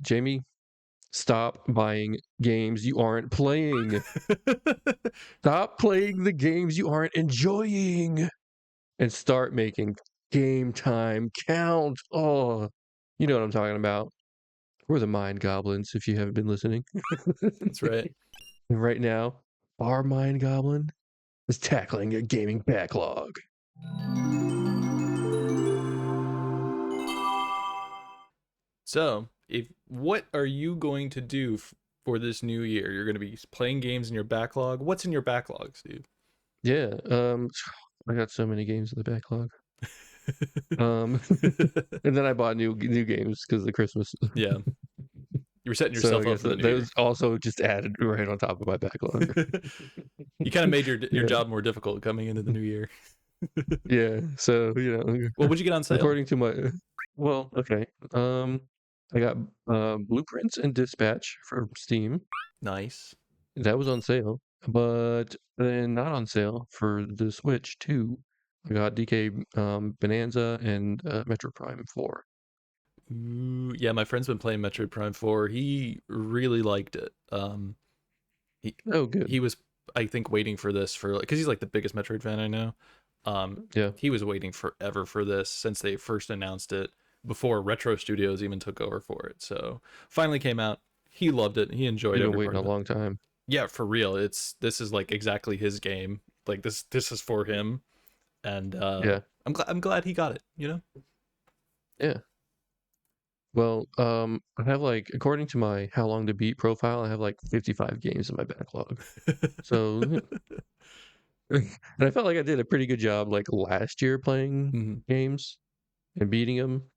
Jamie, stop buying games you aren't playing. Stop playing the games you aren't enjoying, and start making game time count. Oh, you know what I'm talking about. We're the Mind Goblins, if you haven't been listening. That's right. And right now, our Mind Goblin is tackling a gaming backlog. So, if what are you going to do for this new year? You're going to be playing games in your backlog. What's in your backlog, Steve? Yeah, I got so many games in the backlog. Um, and then I bought new games because of Christmas. Yeah, you were setting So I yourself up guess for the that new year. was also just added right on top of my backlog. You kind of made your Yeah, job more difficult coming into the new year. yeah. So Well, what'd you get on sale? according to my, well, okay. I got Blueprints and Dispatch from Steam. Nice. That was on sale, but then not on sale for the Switch too. I got DK Bonanza and Metro Prime 4. Ooh, yeah, my friend's been playing Metroid Prime 4. He really liked it. He Oh, he good. was, I think, waiting for this for, because he's like the biggest Metroid fan I know. Um, Yeah, he was waiting forever for this since they first announced it, before Retro Studios even took over for it. So finally came out. He loved it. He enjoyed you've been every part waiting a of it. long time. Yeah, for real. This is like exactly his game. Like this is for him, and Yeah, I'm glad he got it. You know. yeah. Well, I have like, according to my how long to beat profile, I have like 55 games in my backlog. So, and I felt like I did a pretty good job like last year playing Mhm. games and beating them.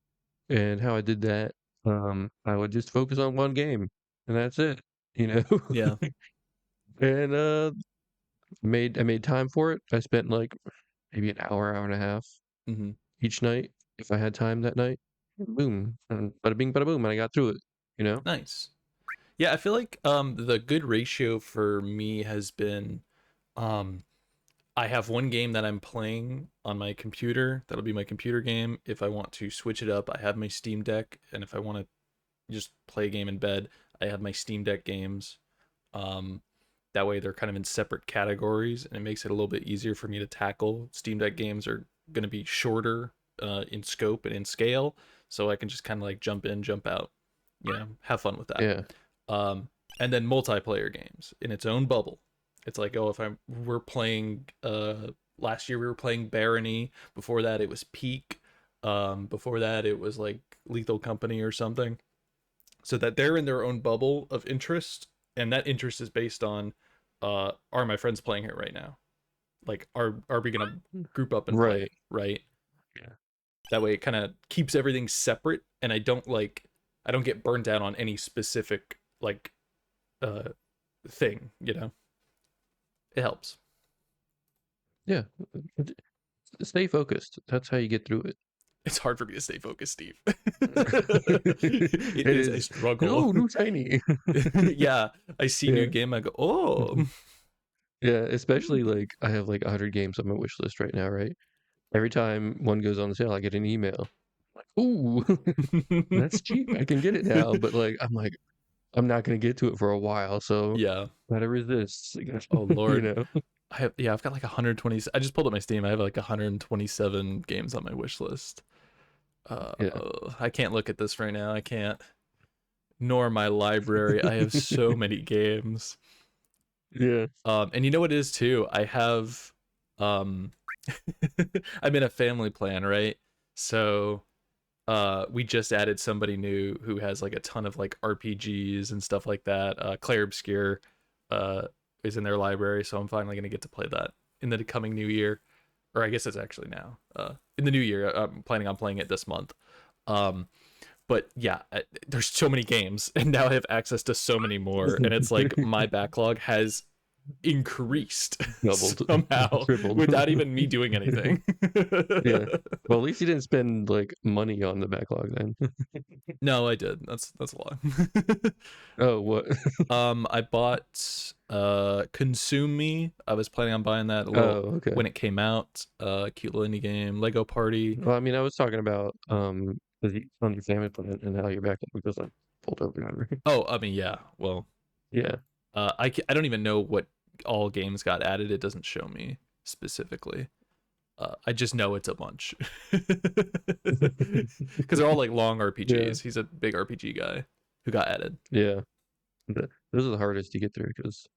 And how I did that, I would just focus on one game, and that's it, you know. Yeah. And I made time for it. I spent like maybe an hour, hour and a half Hmm. each night if I had time that night. Boom, and bada bing, bada boom, and I got through it. You know. Nice. Yeah, I feel like the good ratio for me has been, um I have one game that I'm playing on my computer. That'll be my computer game. If I want to switch it up, I have my Steam Deck, and if I want to just play a game in bed, I have my Steam Deck games. Um, that way they're kind of in separate categories, and it makes it a little bit easier for me to tackle. Steam Deck games are going to be shorter in scope and in scale, so I can just kind of like jump in, jump out, have fun with that. Yeah. Um, and then multiplayer games in its own bubble. It's like, oh, if we're playing, last year we were playing Barony. Before that it was Peak. Before that it was like Lethal Company or something. So that they're in their own bubble of interest, and that interest is based on, are my friends playing it right now? Like, are we gonna group up and play Right. it, right? Yeah. That way it kind of keeps everything separate, and I don't get burned out on any specific like uh thing, It helps. Yeah. Stay focused. That's how you get through it. It's hard for me to stay focused, Steve. It It is a is. struggle. No, new shiny. Yeah, I see new Yeah. game, I go, oh. Yeah, especially like I have like 100 games on my wish list right now, right? Every time one goes on sale, I get an email. Like, ooh, that's cheap. I can get it now. But like, I'm like, I'm not gonna get to it for a while, so Yeah. gotta resist. Oh You Lord. know? I've got like 120. I just pulled up my Steam. I have like 127 games on my wish list. Yeah. I can't look at this right now. I can't. Nor my library. I have so many games. Yeah. And you know what it is too? I have, um I'm in a family plan, right? So we just added somebody new who has like a ton of like RPGs and stuff like that. Claire Obscure uh is in their library, so I'm finally gonna get to play that in the coming new year. Or I guess it's actually now. In the new year, I'm planning on playing it this month. Um but yeah, there's so many games, and now I have access to so many more, and it's like my backlog has increased Doubled, somehow tripled. without even me doing anything. Yeah. Well, at least you didn't spend like money on the backlog then. No, I did. That's a lie. Oh, what? I bought Consume Me. I was planning on buying that a little Oh, okay. when it came out. Cute little indie game. Lego Party. Well, I mean, I was talking about on your family plan and how your backlog goes on. pulled over memory. Oh, I mean, yeah. Well, Yeah. I don't even know what all games got added. It doesn't show me specifically. I just know it's a bunch because they're all like long Yeah. RPGs. He's a big RPG guy who got added. Yeah. Those are the hardest to get through because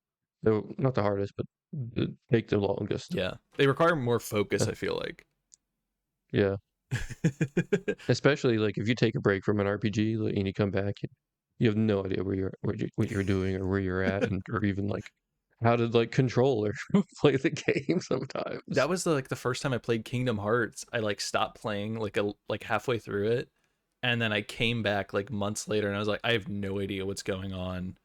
they're not the hardest, but they take the longest. Yeah, they require more focus. I feel like. Yeah. Especially like if you take a break from an RPG like, and you come back, you have no idea what you're doing or where you're at, and or even like how to like control or play the game That sometimes. was like the first time I played Kingdom Hearts. I like stopped playing like halfway through it, and then I came back like months later, and I was like, I have no idea what's going on.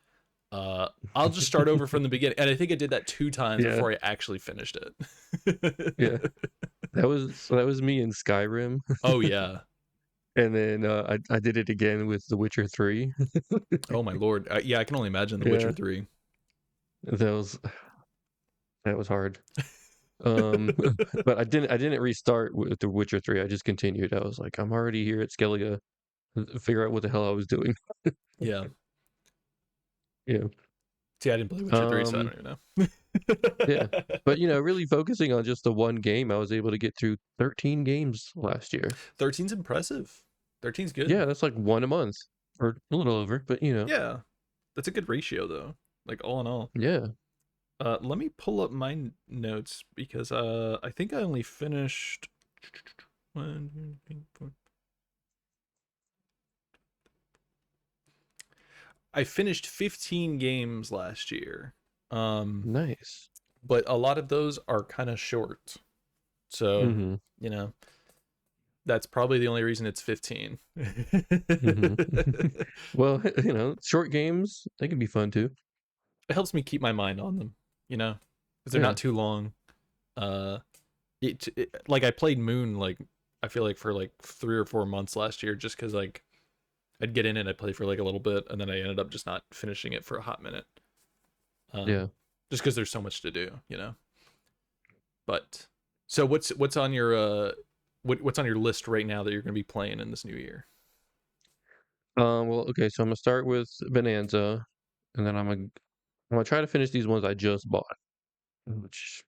I'll just start over from the beginning, and I think I did that 2 times Yeah, before I actually finished it. yeah. That was me in Skyrim, Oh yeah. and then I did it again with The Witcher 3. Oh my lord. Yeah, I can only imagine The Witcher Yeah, 3. that was that was hard. Um, but I didn't restart with The Witcher 3. I just continued. I was like, I'm already here at Skellige. Figure out what the hell I was doing. Yeah. Yeah. See, I didn't play Witcher 3, so I Um, don't even yeah. know. But really focusing on just the one game, I was able to get through 13 games last year. 13's impressive. 13's good. Yeah, that's like one a month or a little over, but Yeah. That's a good ratio though. Like all in all. yeah. Let me pull up my notes because I think I only finished one, two, three, four. I finished 15 games last year. Um, Nice. but a lot of those are kind of short. So, Mm-hmm. you know, that's probably the only reason it's 15. Mm-hmm. It Well, short games, they can be fun too. helps me keep my mind on them, because they're Yeah. not too long. Uh, like I played Moon like I feel like for like 3 or 4 months last year just because like I'd get in and I'd play for like a little bit and then I ended up just not finishing it for a hot minute. Yeah. Just because there's so much to do. But so what's on your what's on your list right now that you're gonna be playing in this new year? Well, okay, so I'm gonna start with Bonanza, and then I'm gonna try to finish these ones I just bought, which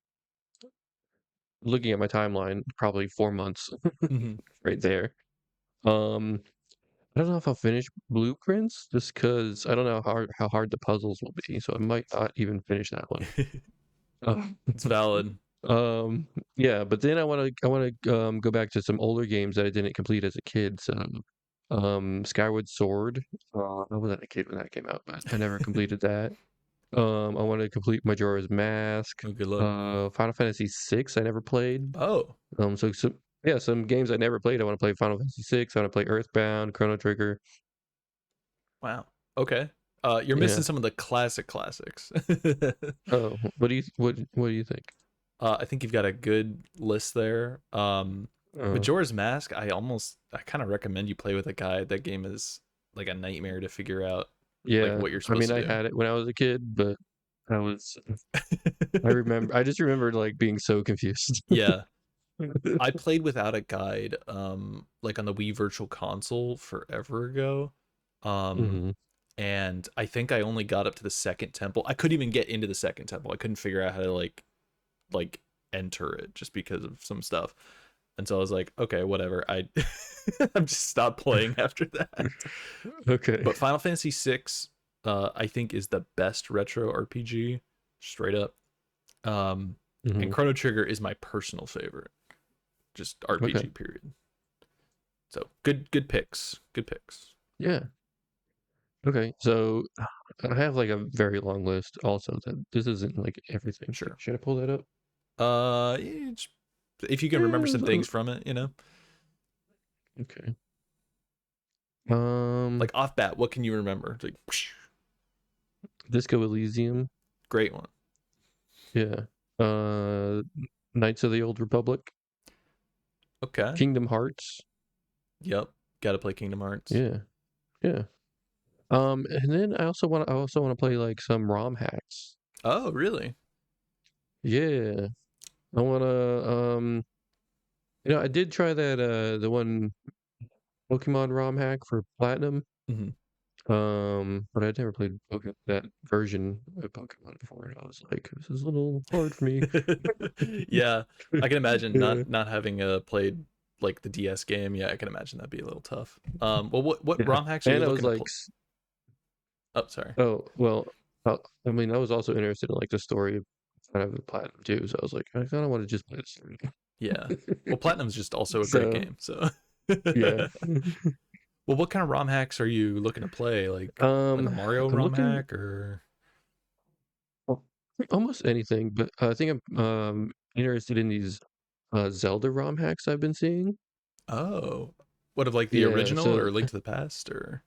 looking at my timeline, probably 4 months Hmm. right there. Um, I don't know if I'll finish Blueprints just because I don't know how hard the puzzles will be, so I might not even finish that one. Uh, It's valid. um, yeah, but then I wanna go back to some older games that I didn't complete as a kid. So, Skyward Sword. I wasn't a kid when that came out, but I never completed that. I want to complete Majora's Mask. Oh, good luck. Final Fantasy 6 I never played. Oh, So yeah, some games I never played. I want to play Final Fantasy 6. I want to play Earthbound, Chrono Trigger. wow. Okay. You're missing Yeah. some of the classics. Oh, what do you think? I think you've got a good list there. Uh, Majora's Mask, I kind of recommend you play with a guide. That game is like a nightmare to figure out like yeah. what you're I supposed mean, to I do. had it when I was a kid, but I was I just remember like being so confused. Yeah. I played without a guide like on the Wii Virtual Console forever ago. Um Hmm. and I think I only got up to the second temple. I couldn't even get into the second temple. I couldn't figure out how to like enter it just because of some stuff. And so I was like, okay, whatever. I've just stopped playing after that. Okay. But Final Fantasy VI, I think is the best retro RPG, straight up. Um, and Hmm. Chrono Trigger is my personal favorite, just Okay. RPG period. So good picks, good picks. Yeah. Okay. So I have like a very long list also that this isn't like everything. Sure. Should I pull that up? If you can remember some Eh, things from it. okay. Um, Like off bat, what can you remember? It's like, Disco Elysium. great one. Yeah. Uh, Knights of the Old Republic. Okay. Kingdom Hearts. Yep. Got to play Kingdom Hearts. Yeah. Yeah. And then I also want to play like some ROM hacks. Oh, really? Yeah. I want to I did try that the one Pokemon ROM hack for Platinum. Hmm. But I'd never played that version of Pokemon before, and I was like, "This is a little hard for me." Yeah, I can imagine Yeah, not having played like the DS game. Yeah, I can imagine that'd be a little tough. Well, what yeah, ROM hacks are you and I looking was to like, play? Oh, sorry. "Oh, well," I mean, I was also interested in, like, the story of kind of the Platinum too, so I was like, "I kinda wanna just play the story." Yeah. Well, Platinum's just also a great So, game. So, yeah. well, what kind of ROM hacks are you looking to play? Like a Mario I'm ROM looking hack or? well, almost anything, but I think I'm, interested in these, Zelda ROM hacks I've been seeing. Oh, what of like the Yeah, original so, or Link to the Past or?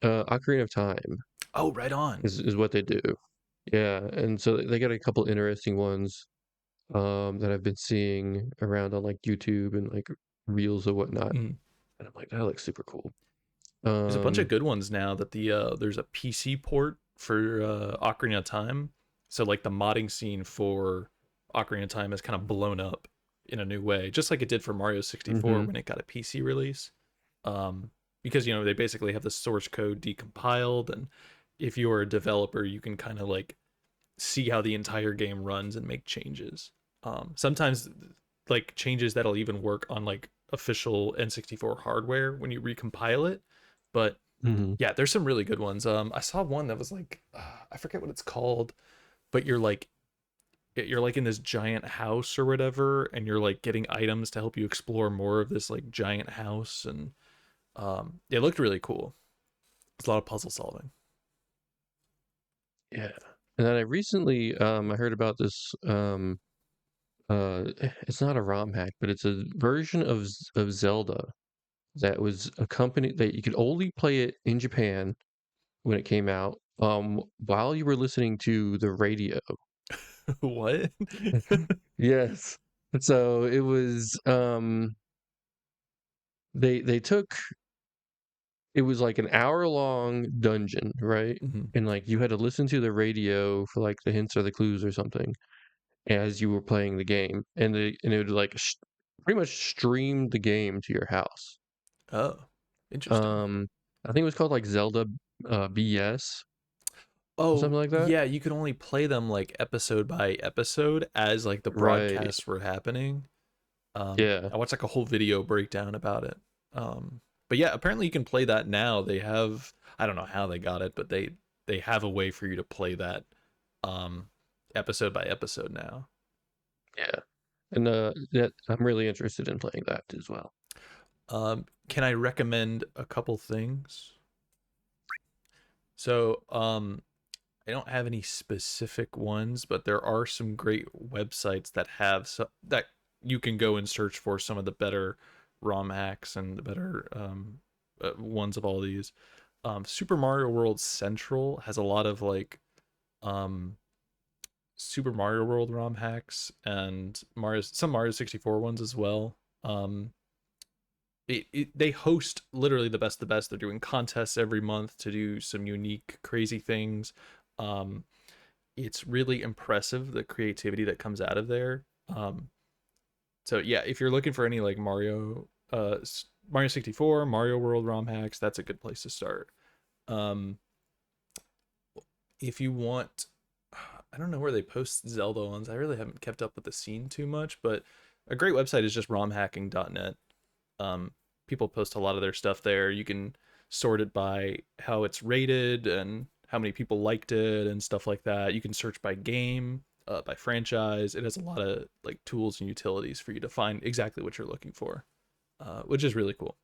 Ocarina of Time Oh, right on. is what they do. Yeah, and so they got a couple interesting ones, that I've been seeing around on, like, YouTube and, like, reels or whatnot, Mm. and I'm like, "That looks super cool." There's a bunch of Um good ones now that there's a PC port for Ocarina of Time. So like the modding scene for Ocarina of Time has kind of blown up in a new way, just like it did for Mario 64 mhm, when it got a PC release. Because they basically have the source code decompiled, and if you're a developer, you can kind of like see how the entire game runs and make changes. Sometimes like changes that'll even work on like official N64 hardware when you recompile it. But mhm. yeah, there's some really good ones. I saw one that was like I forget what it's called, but you're like in this giant house or whatever, and you're like getting items to help you explore more of this like giant house, and it looked really cool. It's a lot of puzzle solving. Yeah, and then I recently, I heard about this, it's not a ROM hack, but it's a version of Zelda that was a company that you could only play it in Japan when it came out, while you were listening to the radio. What? Yes. So it was, they took it was like an hour-long dungeon, right? Mhm. And, like, you had to listen to the radio for, like, the hints or the clues or something as you were playing the game, and it would, like, pretty much stream the game to your house. Oh, interesting. Um, I think it was called, like, Zelda, BS or Oh, something like that? yeah, you could only play them like episode by episode as like the Right. broadcasts were happening. Yeah. I watched like a whole video breakdown about it. But yeah, apparently you can play that now. They have I don't know how they got it, but they have a way for you to play that um episode by episode now. Yeah. And, that I'm really interested in playing that as well. Can I recommend a couple things? So, I don't have any specific ones, but there are some great websites that have that you can go and search for some of the better ROM hacks and the better ones of all these. Super Mario World Central has a lot of like um, Super Mario World ROM hacks and some Mario 64 ones as well. They host literally the best. They're doing contests every month to do some unique, crazy things. Um, it's really impressive the creativity that comes out of there. So yeah, if you're looking for any like Mario 64, Mario World ROM hacks, that's a good place to start. Um, if you want, I don't know where they post Zelda ones. I really haven't kept up with the scene too much, but a great website is just romhacking.net. Um, People post a lot of their stuff there. You can sort it by how it's rated and how many people liked it and stuff like that. You can search by game, by franchise. It has a lot of like tools and utilities for you to find exactly what you're looking for, which is really cool.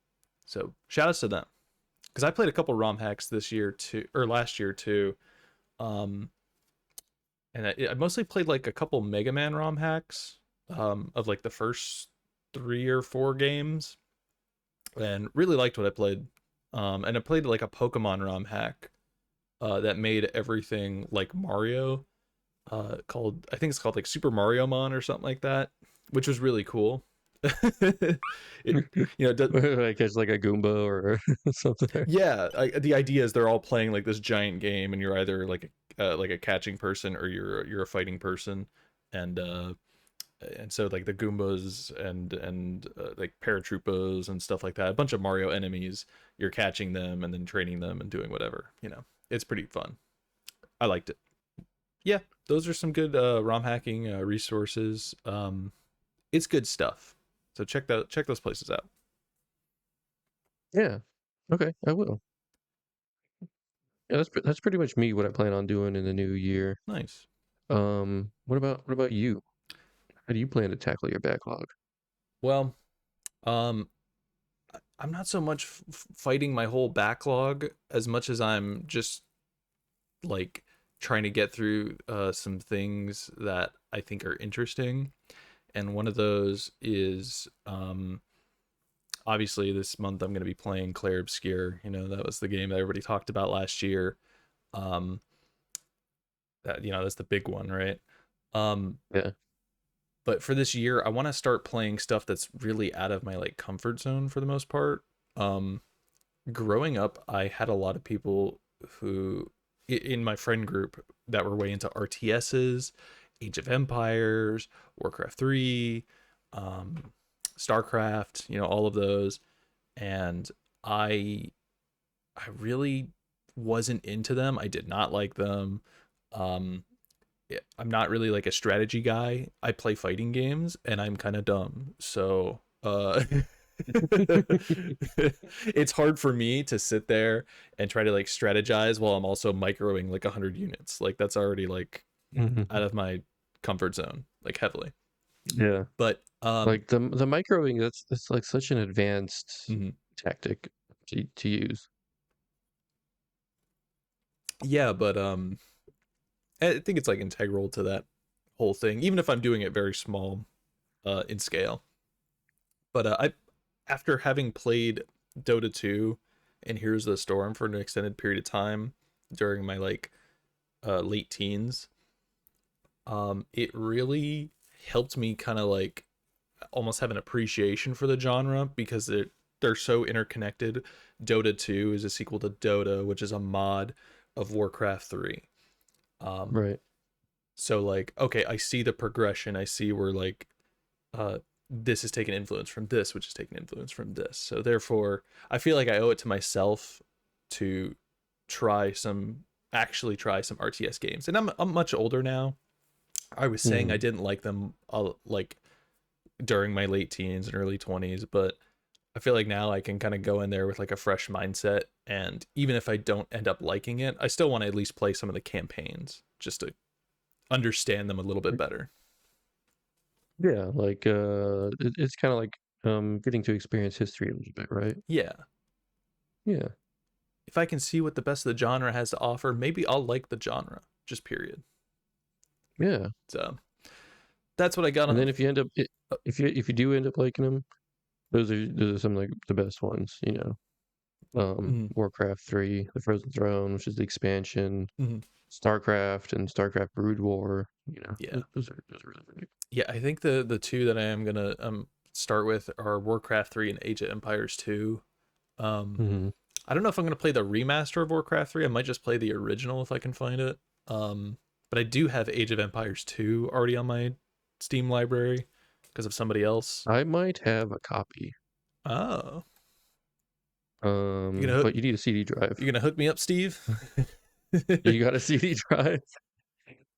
So shout outs to them because I played a couple ROM hacks this year too, or last year too. Um, and I mostly played like a couple Mega Man ROM hacks of like the first 3 or 4 games and really liked what I played. And I played like a Pokemon ROM hack that made everything like Mario. Called I think it's called like Super Mario Mon or something like that, which was really cool. it you know d- Like, catch, like, a Goomba or something. yeah, the idea is they're all playing like this giant game, and you're either like a catching person or you're a fighting person, and and so like the Goombas and like paratroopers and stuff like that. A bunch of Mario enemies. You're catching them and then training them and doing whatever. It's pretty fun. I liked it. Yeah, those are some good ROM hacking resources. It's good stuff. So check those places out. Yeah. Okay, I will. Yeah, that's pretty much me, what I plan on doing in the new year. Nice. What about you? How do you plan to tackle your backlog? Well, um, I'm not so much fighting my whole backlog as much as I'm just like trying to get through some things that I think are interesting. And one of those is obviously this month I'm going to be playing Claire Obscure. That was the game that everybody talked about last year. Um, that's the big one, right? Um, Yeah. but for this year, I want to start playing stuff that's really out of my like comfort zone for the most part. Um, Growing up, I had a lot of people who in my friend group that were way into RTSs, Age of Empires, Warcraft 3, um, StarCraft, all of those. And I I really wasn't into them. I did not like them. Um, I'm not really like a strategy guy. I play fighting games and I'm kind of dumb. So, it's hard for me to sit there and try to like strategize while I'm also microing like 100 units. Like that's already like out Mhm. of my comfort zone, like heavily. Yeah. But Like the microwing, that's like such an advanced mhm. tactic to use. Yeah, but I think it's like integral to that whole thing, even if I'm doing it very small in scale. But I, after having played Dota 2 and Heroes of the Storm for an extended period of time during my like late teens, it really helped me kind of like almost have an appreciation for the genre because they're so interconnected. Dota 2 is a sequel to Dota, which is a mod of Warcraft 3. Um, Right. so like, okay, I see the progression. I see where like uh this is taking influence from this, which is taking influence from this. So therefore, I feel like I owe it to myself to try some actually try some RTS games. And I'm much older now. I was saying I Mhm. didn't like them like during my late teens and early 20s, but I feel like now I can kind of go in there with like a fresh mindset, and even if I don't end up liking it, I still want to at least play some of the campaigns just to understand them a little bit better. Yeah, like it's kind of like getting to experience history a little bit, right? Yeah. Yeah. If I can see what the best of the genre has to offer, maybe I'll like the genre, just period. Yeah. So that's what I got And on. then if you end up if you do end up liking them, those are some of like the best ones, you know. Mm-hmm, Warcraft 3, The Frozen Throne, which is the expansion, mm-hmm, StarCraft and StarCraft Brood War, yeah, those are really great. yeah. I think the two that I am gonna start with are Warcraft 3 and Age of Empires 2. Um, Hmm. I don't know if I'm gonna play the remaster of Warcraft 3. I might just play the original if I can find it. But I do have Age of Empires 2 already on my Steam library because of somebody else. I might have a copy. Oh, you gonna But you need a CD drive. you gonna hook me up, Steve? You got a CD drive?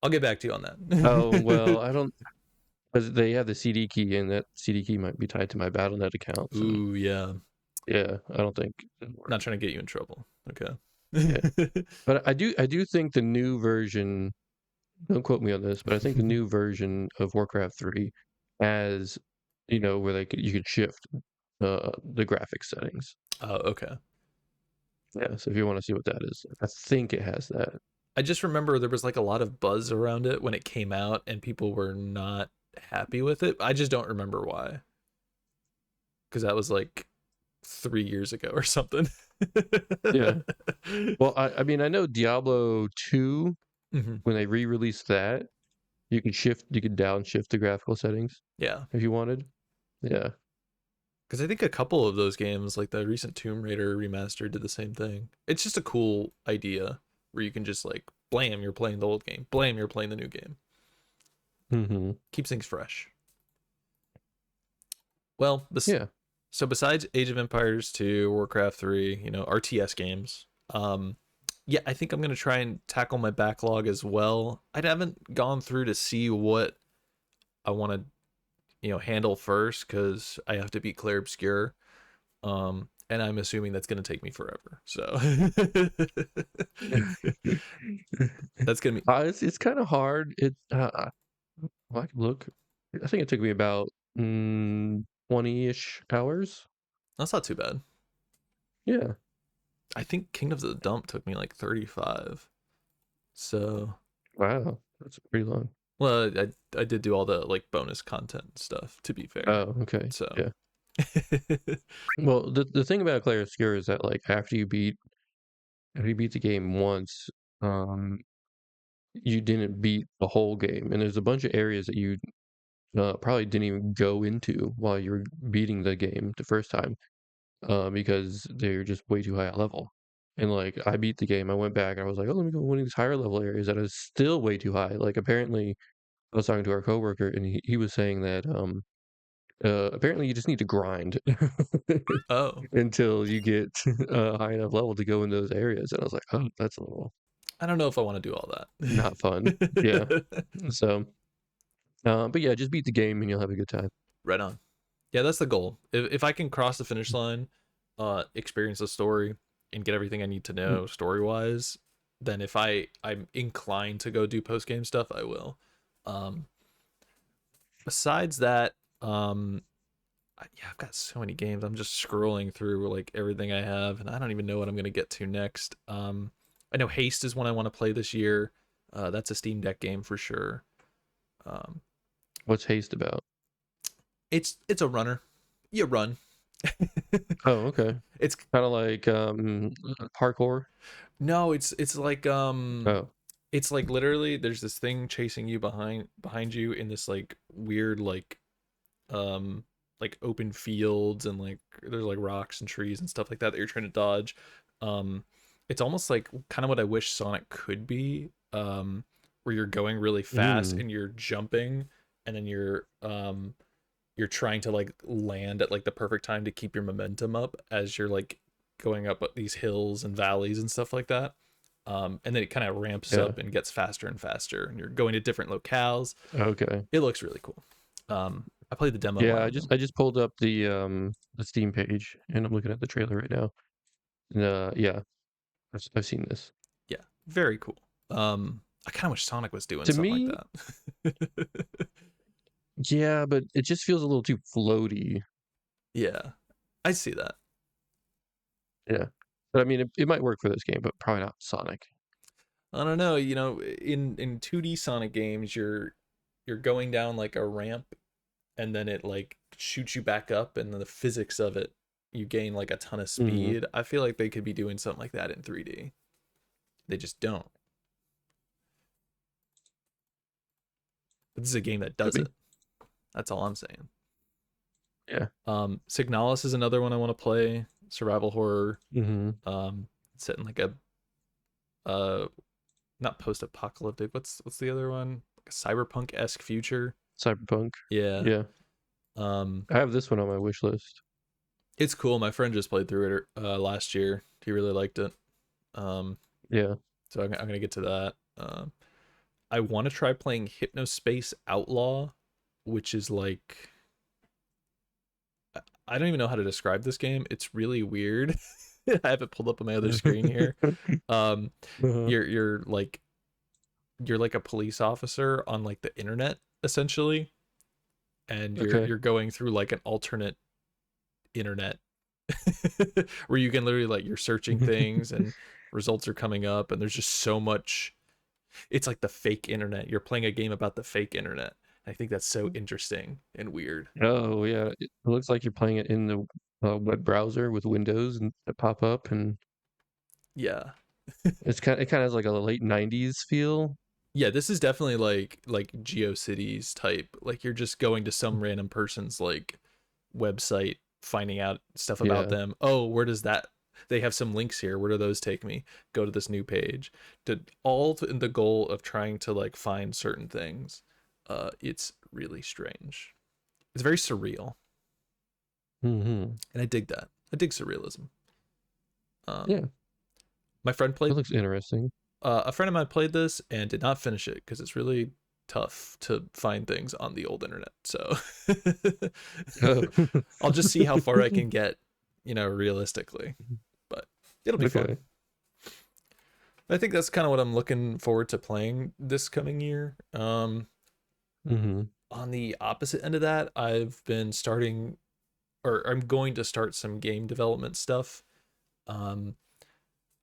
I'll get back to you on Oh, well, that. I don't, because they have the CD key, and that CD key might be tied to my Battle.net account. So Ooh, yeah. yeah, I don't think it'll Not work. trying to get you in trouble. Okay. Yeah, but I do think the new version. Don't quote me on this, but I think the new version of Warcraft 3 has, where you could shift the graphics settings. Oh, okay. Yeah, so if you want to see what that is, I think it has that. I just remember there was like a lot of buzz around it when it came out and people were not happy with it. I just don't remember why. Because that was like 3 years ago or something. Yeah. Well, I mean, I know Diablo 2, Hmm. when they re-released that, you could downshift the graphical settings Yeah. if you wanted. Yeah. Because I think a couple of those games, like the recent Tomb Raider remaster, did the same thing. It's just a cool idea where you can just like, blam, you're playing the old game. Blam, you're playing the new game. Hmm. Keeps things fresh. Well, this Yeah. so besides Age of Empires 2, Warcraft 3, RTS games, yeah, I think I'm gonna try and tackle my backlog as well. I haven't gone through to see what I want to, handle first because I have to beat Clair Obscur. And I'm assuming that's gonna take me forever. So that's gonna be It's kind of hard. Well, I can look. I think it took me about 20-ish hours. that's not too bad. Yeah. I think Kingdoms of the Dump took me like 35. So, Wow. That's pretty long. well, I did do all the like bonus content stuff to be fair. Oh, okay. So, Yeah. Well, the thing about Clair Obscur is that like after you beat the game once, um, you didn't beat the whole game, and there's a bunch of areas that you probably didn't even go into while you were beating the game the first time, because they're just way too high at level. And like I beat the game, I went back, and I was like, oh, let me go one of these higher level areas that is still way too high. Like apparently, I was talking to our coworker, and he was saying that apparently you just need to grind oh, until you get a high enough level to go in those areas. And I was like, oh, that's a little I don't know if I want to do all not fun. Yeah. that. So, but yeah, just beat the game and you'll have a good time. Right on. Yeah, that's the goal. If I can cross the finish line, experience the story, and get everything I need to Mm. know story wise, then if I'm inclined to go do post game stuff, I will. Um, Besides that, yeah, I've got so many games. I'm just scrolling through like everything I have, and I don't even know what I'm gonna get to next. I know Haste is one I want to play this year. That's a Steam Deck game for sure. Um, What's Haste about? it's a runner. You run. Oh, okay. It's Kind of like parkour. no, it's like Oh. it's like literally there's this thing chasing you behind you in this like weird um like open fields, and like there's like rocks and trees and stuff like that you're trying to dodge. Um it's almost like kind of what I wish Sonic could be, where you're going really fast Mm. and you're jumping, and then you're trying to like land at like the perfect time to keep your momentum up as you're like going up these hills and valleys and stuff like that. And then it kind of ramps Yeah. up and gets faster and faster, and you're going to different locales. Okay. It looks really cool. I played the demo a Yeah, while I ago. just pulled up the Steam page and I'm looking at the trailer right now. And, yeah, I've seen this. Yeah, very cool. I kind of wish Sonic was doing To something like me, that. yeah, but it just feels a little too floaty. Yeah, I see that. Yeah. But I mean, it might work for this game, but probably not Sonic. I don't know. In 2D Sonic games, you're going down like a ramp, and then it like shoots you back up, and then the physics of it, you gain like a ton of Mhm. speed. I feel like they could be doing something like that in 3D. They just don't. But this is a game that Could does be. it. That's all I'm saying. Yeah. Signalis is another one I want to play. Survival horror. Mhm. Set in like a uh not post-apocalyptic. What's the other one? Like a cyberpunk-esque future. Cyberpunk. Yeah. Yeah. Um, I have this one on my wish list. it's cool. My friend just played through it last year. He really liked it. Um, Yeah. so I'm gonna get to that. I want to try playing Hypnospace Outlaw, which is like I don't even know how to describe this game. It's really weird. I have it pulled up on my other screen here. Um, Uh-huh. you're like a police officer on like the internet essentially, and you're Okay. you're going through like an alternate internet where you can literally like you're searching things and results are coming up, and there's just so much. It's like the fake internet. You're playing a game about the fake internet. I think that's so interesting and weird. Oh, yeah. It looks like you're playing it in the web browser with windows and that pop up, and Yeah. it kind of has like a late 90s feel. Yeah, this is definitely like GeoCities type. Like you're just going to some random person's like website, finding out stuff about Yeah. them. Oh, where does that? They have some links here. Where do those take me? Go to this new page. In the goal of trying to like find certain things. It's really strange. It's very surreal. Mhm. and I dig that. I dig surrealism. Um, Yeah, my friend that played looks interesting. a friend of mine played this and did not finish it because it's really tough to find things on the old internet. So Oh. I'll just see how far I can get, realistically. But it'll be fun. Okay. I think that's kind of what I'm looking forward to playing this coming year. Mhm. On the opposite end of that, I've been starting, or I'm going to start some game development stuff. Um,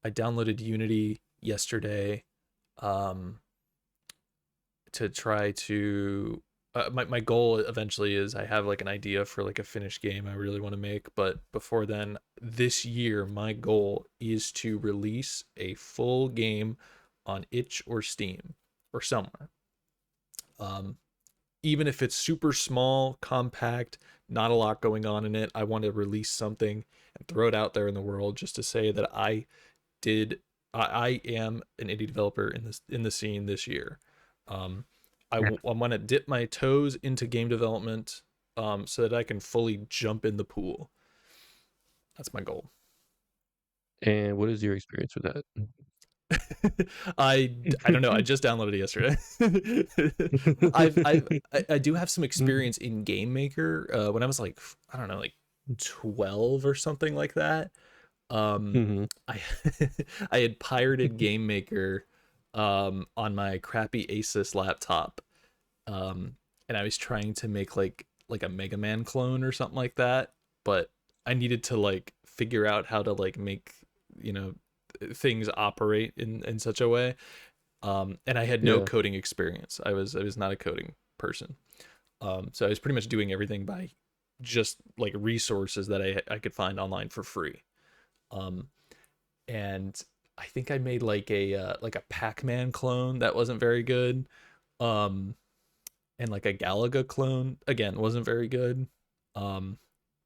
I downloaded Unity yesterday, um, to try to. My goal eventually is I have like an idea for like a finished game I really want to make, but before then, this year my goal is to release a full game on itch or Steam or somewhere. Um, Even if it's super small, compact, not a lot going on in it, I want to release something and throw it out there in the world just to say that did I am an indie developer in the scene this year. Um, I want to dip my toes into game development, so that I can fully jump in the pool. That's my goal. And what is your experience with that? I don't know. I just downloaded it yesterday. I do have some Mhm. experience in Game Maker. When I was like, I don't know, like 12 or something like that. Mhm. I I had pirated Game Maker on my crappy Asus laptop. Um and I was trying to make like a Mega Man clone or something like that, but I needed to like figure out how to like make, you know, things operate in such a way. And I had no Yeah. coding experience. I was not a coding person. So I was pretty much doing everything by just like resources that I could find online for free. Um, and I think I made like a Pac-Man clone that wasn't very good. Um, and like a Galaga clone again wasn't very good. Um,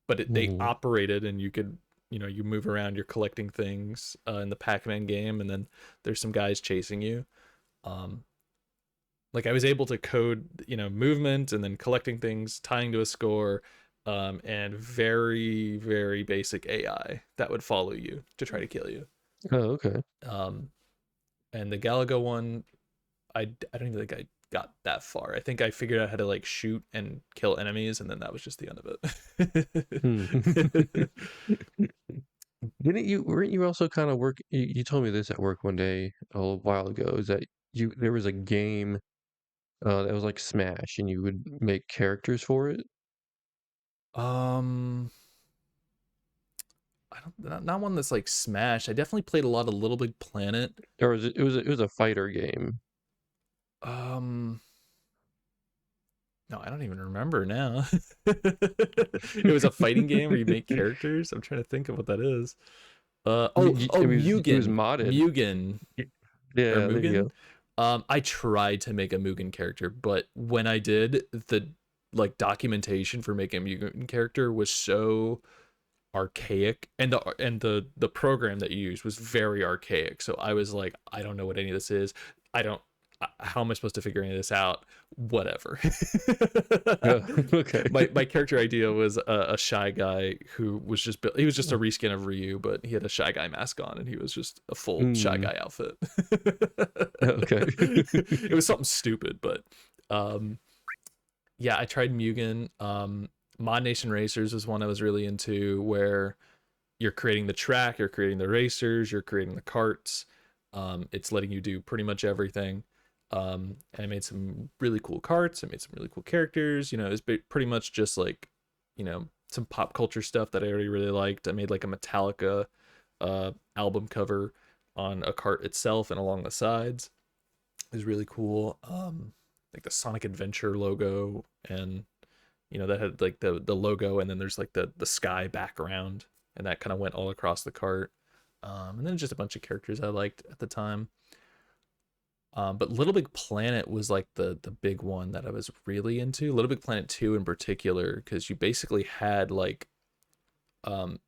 but they Mhm. operated, and you could, you move around, you're collecting things in the Pac-Man game, and then there's some guys chasing you. Um, like I was able to code, movement and then collecting things, tying to a score, and very very basic AI that would follow you to try to kill you. Oh, okay. Um, and the Galaga one, I don't even think I got that far. I think I figured out how to like shoot and kill enemies, and then that was just the end Hmm. of it. Didn't you weren't you also kinda you told me this at work one day a little while ago, is that you there was a game, that was like Smash, and you would make characters for it? um, I don't not one that's like Smash. I definitely played a lot of Little Big Planet. Or was it was a fighter game? Um, No, I don't even remember now. It was a fighting game where you make characters. I'm trying to think of what that is. Y y it was Mugen. modded. Mugen Y or Yeah, there you Mugen. go. I tried to make a Mugen character, but when I did, the like documentation for making a Mugen character was so archaic, and the program that you used was very archaic. So I was like, I don't know what any of this is. I don't How am I supposed to figure any of this out? Whatever. Oh, okay. My character idea was a shy guy who was just he was just a reskin of Ryu, but he had a shy guy mask on, and he was just a full shy Mm, guy outfit. okay. It was something stupid, but um yeah, I tried Mugen. Mod Nation Racers was one I was really into, where you're creating the track, you're creating the racers, you're creating the carts. It's letting you do pretty much everything. And I made some really cool carts. I made some really cool characters. It was pretty much just like, some pop culture stuff that I already really liked. I made like a Metallica album cover on a cart itself and along the sides. It was really cool. Like the Sonic Adventure logo, and that had like the logo, and then there's like the sky background, and that kind of went all across the cart. And then just a bunch of characters I liked at the time. But Little Big Planet was like the big one that I was really into. Little Big Planet 2 in particular, because you basically had like um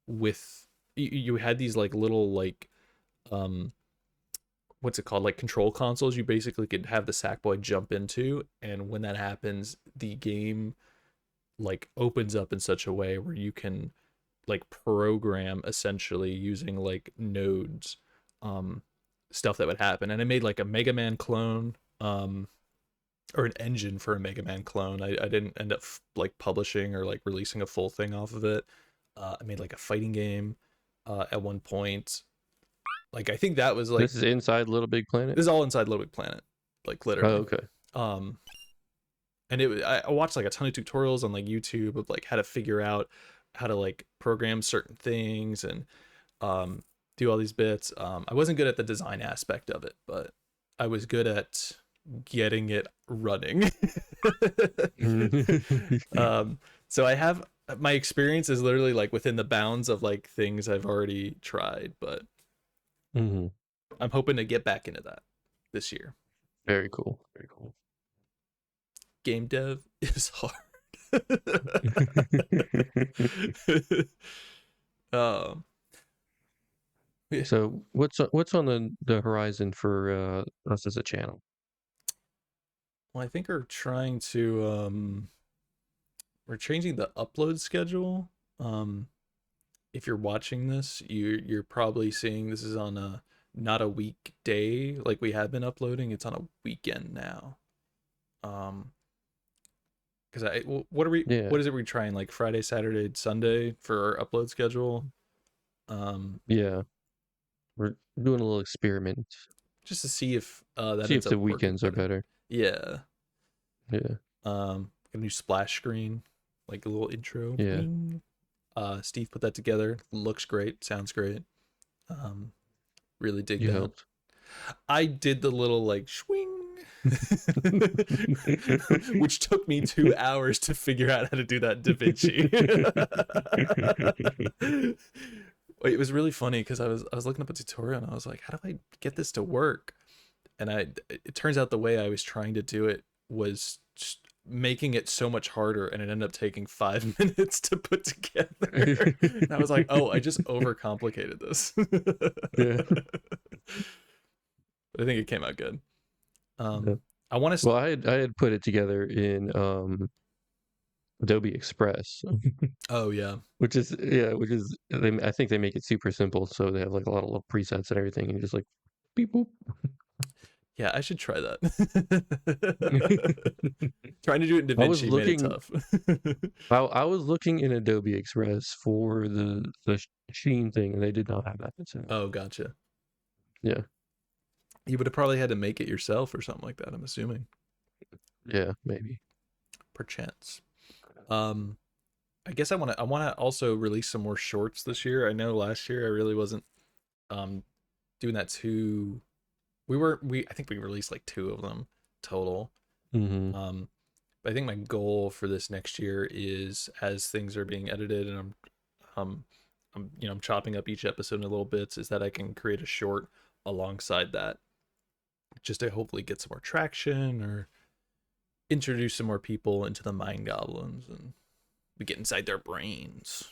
with you had these like little like um what's it called, like control consoles you basically could have the Sackboy jump into, and when that happens, the game like opens up in such a way where you can like program essentially using like nodes, um stuff that would happen. And I made like a Mega Man clone, or an engine for a Mega Man clone. I didn't end up like publishing or like releasing a full thing off of it. I made like a fighting game at one point. Like I think that was like, This is inside Little Big Planet? this is all inside Little Big Planet, like Oh, literally. okay. Um, and I watched like a ton of tutorials on like YouTube of like how to figure out how to like program certain things and um do all these bits. I wasn't good at the design aspect of it, but I was good at getting it running. um so I have, my experience is literally like within the bounds of like things I've already tried, but Mhm. I'm hoping to get back into that this year. Very cool. Very cool. Game dev is hard. um yeah. So what's on the horizon for us as a channel? Well, I think we're changing the upload schedule. If you're watching this, you're probably seeing this is on a, not a weekday like we have been uploading. It's on a weekend now. Um, because Yeah. what is it we're trying, like Friday, Saturday, Sunday for our upload schedule? Um, Yeah. We're doing a little experiment. just to see if that See ends if the up working weekends are better. better. Yeah. Yeah. A new splash screen, like a little intro. Yeah. Bing. Steve put that together. Looks great. Sounds great. Um, really dig You that. helped. I did the little like swing, which took me 2 hours to figure out how to do that in DaVinci. It was really funny because I was looking up a tutorial and I was like, how do I get this to work? And it turns out the way I was trying to do it was just making it so much harder, and it ended up taking 5 minutes to put together. And I was like, oh, I just overcomplicated this. Yeah. But I think it came out good. Yeah. I want to. Well, I had put it together in Adobe Express, Oh yeah, I think they make it super simple, so they have like a lot of little presets and everything, and you just like beep boop. yeah. I should try that. Trying to do it in I was DaVinci made it looking tough. I was looking in Adobe Express for the Sheen thing, and they did not have that. So Oh, gotcha. yeah, You would have probably had to make it yourself or something like that, I'm assuming. yeah, maybe. Perchance. Um, I guess I wanna also release some more shorts this year. I know last year I really wasn't um doing that too. We I think we released like two of them total. Hmm. Um, but I think my goal for this next year is, as things are being edited and um I'm chopping up each episode into little bits, is that I can create a short alongside that, just to hopefully get some more traction or introduce some more people into the Mind Goblins and we get inside their brains.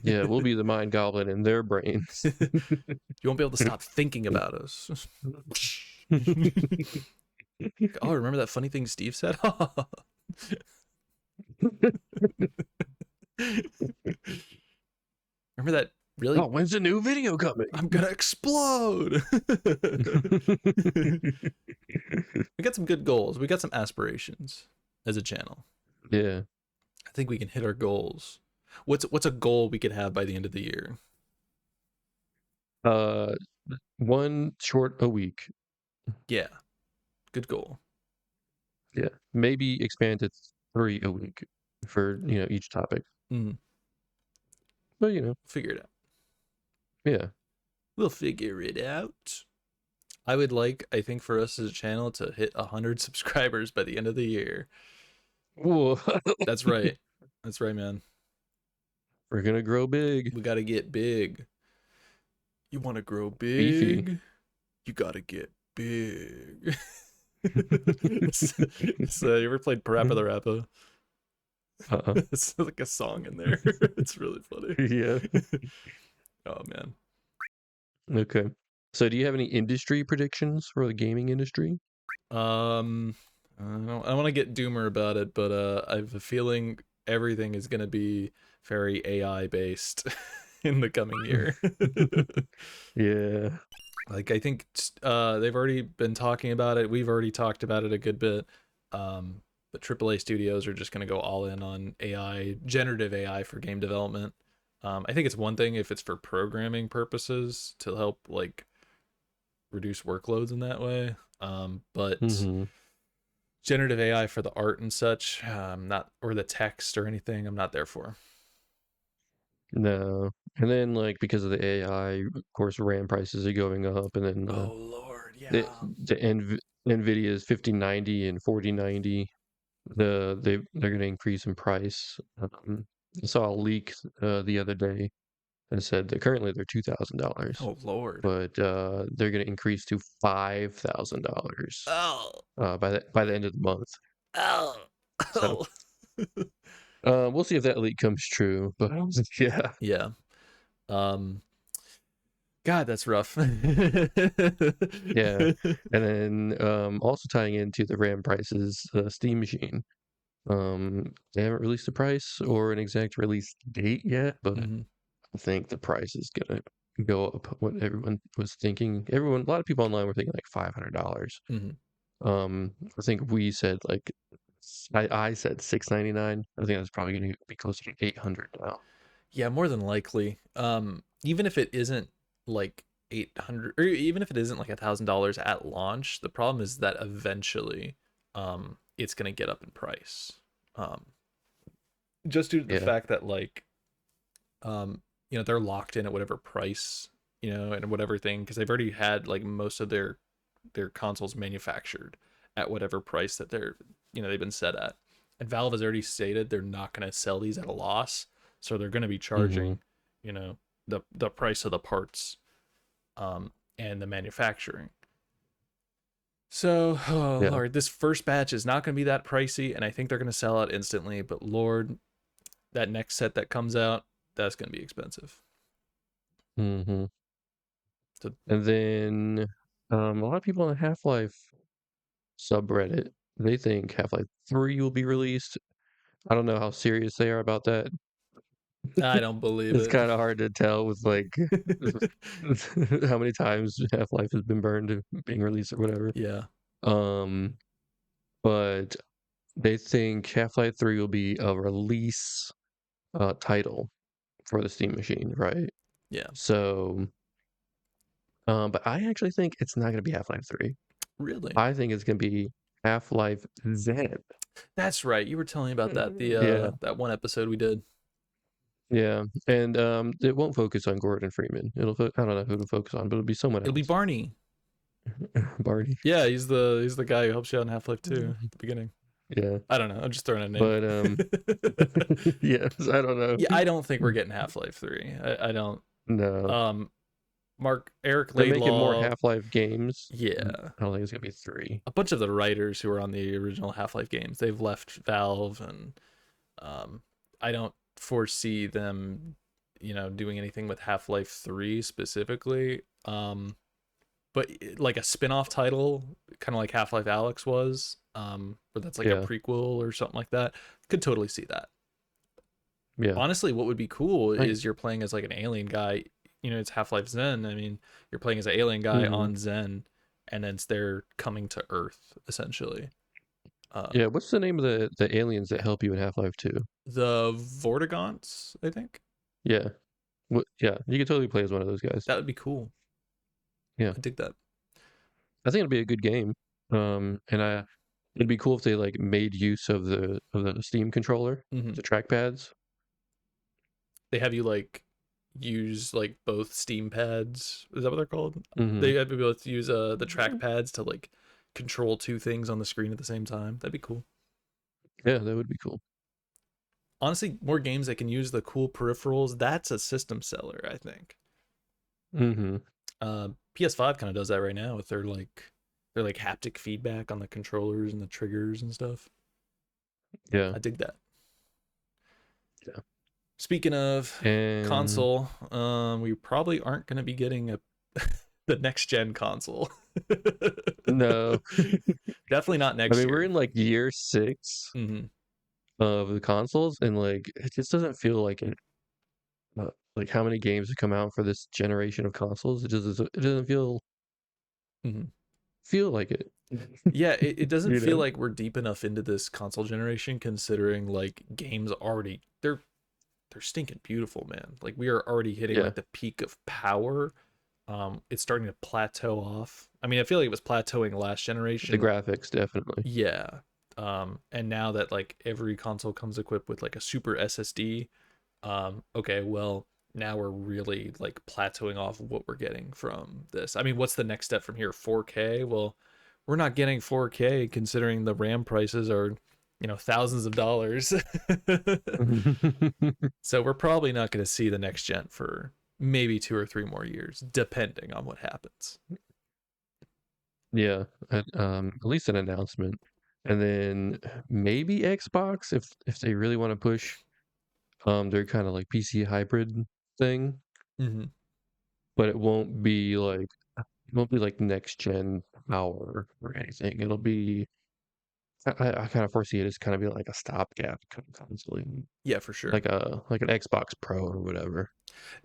Yeah, we'll be the mind goblin in their brains. You won't be able to stop thinking about us. Oh, remember that funny thing Steve said? Remember that Oh, really? when's the new video coming? I'm gonna explode. We got some good goals. We got some aspirations as a channel. Yeah. I think we can hit our goals. What's a goal we could have by the end of the year? Uh, one short a week. Yeah, good goal. Yeah, maybe expand to 3 a week for, each topic. Mm, But, figure it out. yeah. We'll figure it out. I would like, I think, for us as a channel to hit 100 subscribers by the end of the year. Whoa. That's right. That's right, man. We're gonna grow big. We got to get big. You want to grow Beefy. big? You got to get big. So, you ever played Parappa the Rappa? Uh-uh. It's like a song in there. It's really funny. Yeah. Oh, man. Okay. So do you have any industry predictions for the gaming industry? I don't want to get doomer about it, but I have a feeling everything is going to be very AI based in the coming year. Yeah. Like I think they've already been talking about it. We've already talked about it a good bit. But AAA studios are just going to go all in on AI, generative AI for game development. I think it's one thing if it's for programming purposes to help like reduce workloads in that way. But hmm generative AI for the art and such, not or the text or anything, I'm not there for. No. And then like because of the AI, of course, RAM prices are going up, and then Oh Lord, the yeah. Nvidia's 5090 and 4090. They're going to increase in price. I saw a leak the other day that said that currently they're $2,000, Oh Lord. but they're going to increase to $5,000 Oh. by the end of the month. Oh. So Oh. we'll see if that leak comes true. But yeah, Yeah. Um God, that's rough. yeah. And then also tying into the RAM prices, Steam Machine. They haven't released a price or an exact release date yet, but hmm I think the price is gonna go up. What everyone was thinking, a lot of people online were thinking like $500. hmm I think we said like, I said 699. I think that's probably gonna be closer to 800 now. Yeah, more than likely. Even if it isn't like 800, or even if it isn't like $1,000 at launch, the problem is that eventually, it's gonna get up in price. Um, just due to the Yeah. fact that like, they're locked in at whatever price, and whatever thing, because they've already had like most of their consoles manufactured at whatever price that they've been set at. And Valve has already stated they're not going to sell these at a loss, so they're going to be hmm charging, the price of the parts, and the manufacturing. So, oh Yeah. Lord, this first batch is not going to be that pricey, and I think they're going to sell out instantly. But Lord, that next set that comes out, that's going to be expensive. hmm So And then a lot of people on the Half-Life subreddit, they think Half-Life 3 will be released. I don't know how serious they are about that. I don't believe It's it. kind of hard to tell with like how many times Half-Life has been burned to being released or whatever. Yeah, Um, but they think Half-Life 3 will be a release title for the Steam machine, right? yeah, So, but I actually think it's not going to be Half-Life 3. really. I think it's going to be Half-Life Zen. That's right. You were telling me about that. The Yeah, that one episode we did. yeah, and it won't focus on Gordon Freeman. I don't know who to focus on, but it'll be someone It'll be else. Barney. Barney. Yeah, he's the guy who helps you out in Half Life 2 at the beginning. Yeah, I don't know. I'm just throwing a name. but yes, I don't know. Yeah, I don't think we're getting Half Life 3. I don't. No, Um, Eric they're making more Laidlaw. Half-Life games. Yeah, I don't think it's gonna be 3. a bunch of the writers who were on the original Half Life games, they've left Valve, and um, I don't foresee them, doing anything with Half Life 3 specifically. But like a spin-off title, kind of like Half-Life Alex was, but that's like a Yeah, prequel or something like that. Could totally see that. yeah. Honestly, what would be cool I, is you're playing as like an alien guy. It's Half-Life Zen. I mean, you're playing as an alien guy mhm. on Zen, and then they're coming to Earth essentially. Yeah, Um, what's the name of the aliens that help you in Half-Life 2? the Vortigaunts, I think. Yeah. Yeah, you could totally play as one of those guys. That would be cool. Yeah. I dig that. I think it'll be a good game. And it'd be cool if they like made use of the Steam controller, hmm the trackpads. They have you like use like both Steam pads. Is that what they're called? hmm They have you be able to use the track pads to like control two things on the screen at the same time. That'd be cool. Yeah, that would be cool. Honestly, more games that can use the cool peripherals. That's a system seller, I think. hmm PS5 kind of does that right now with their like haptic feedback on the controllers and the triggers and stuff. Yeah. I dig that. Yeah. Speaking of And console, we probably aren't going to be getting a the next gen console. no, Definitely not I next mean we're year. in like year 6. hmm of the consoles, and like it just doesn't feel like it. Like how many games have come out for this generation of consoles? It doesn't Mhm. feel like it. Yeah, it doesn't You feel know? like we're deep enough into this console generation, considering like games already they're stinking beautiful, man. Like we are already hitting Yeah, like the peak of power. It's starting to plateau off. I mean, I feel like it was plateauing last the generation. graphics definitely. Yeah. And now that like every console comes equipped with like a super SSD, okay, well, now we're really like plateauing off of what we're getting from this. I mean, what's the next step from here? 4K? Well, we're not getting 4K considering the RAM prices are, thousands of dollars. So we're probably not going to see the next gen for maybe 2 or 3 more years, depending on what happens. Yeah, at least an announcement, and then maybe Xbox if they really want to push their kind of like PC hybrid thing, Hmm. but it won't be like next gen power or anything. It'll be I kind of foresee it as kind of be like a stopgap console, Yeah, for sure. like an Xbox Pro or whatever.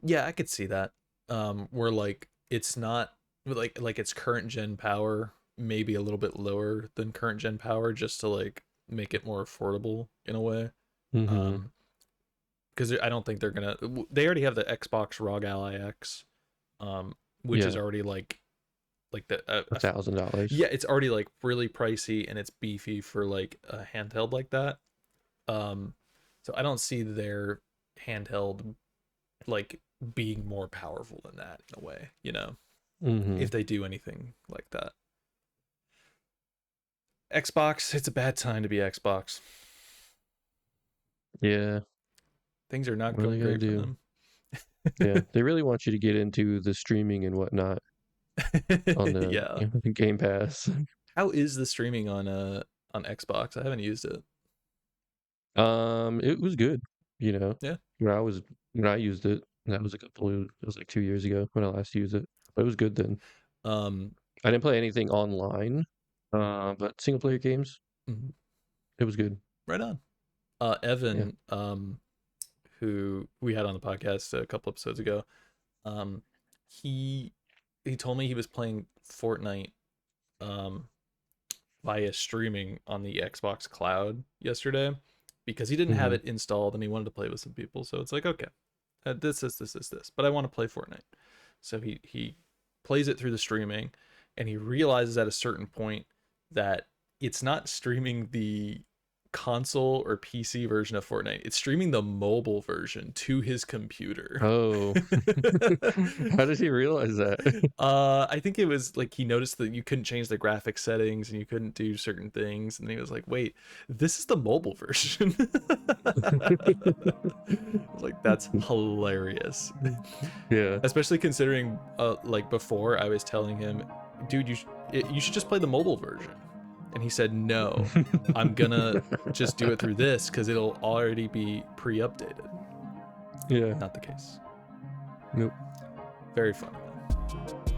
Yeah, I could see that. Where like it's not like its current gen power, maybe a little bit lower than current gen power, just to like make it more affordable in a way. Hmm. Um, because I don't think they're gonna. They already have the Xbox ROG Ally X, which is Yeah, already like the $1,000. yeah, it's already like really pricey and it's beefy for like a handheld like that. Um, so I don't see their handheld like being more powerful than that in a way, Hmm. if they do anything like that. Xbox, it's a bad time to be Xbox. Yeah, Things are not what are they going gonna great for do? them. Yeah, they really want you to get into the streaming and whatnot on the Yeah. Game Pass. How is the streaming on Xbox? I haven't used it. It was good, you know. Yeah. When I was when I used it, it was like 2 years ago when I last used it. But it was good then. Um I didn't play anything online, but single player games, mhm, it was good. right on. Yeah. Evan, who we had on the podcast a couple episodes ago, um, he he told me he was playing Fortnite um via streaming on the Xbox Cloud yesterday because he didn't have Hmm. it installed and he wanted to play with some people. So it's like, okay, this, but I want to play Fortnite. So he plays it through the streaming, and he realizes at a certain point that it's not streaming the console or PC version of Fortnite. It's streaming the mobile version to his computer. Oh, how did he realize that? I think it was like he noticed that you couldn't change the graphic settings and you couldn't do certain things, and he was like, "Wait, this is the mobile version." Like that's hilarious, Yeah. especially considering like before I was telling him, "Dude, you should just play the mobile version," and he said, "No, I'm gonna just do it through this because it'll already be pre-updated." Yeah. Not the case. Nope. Very funny though.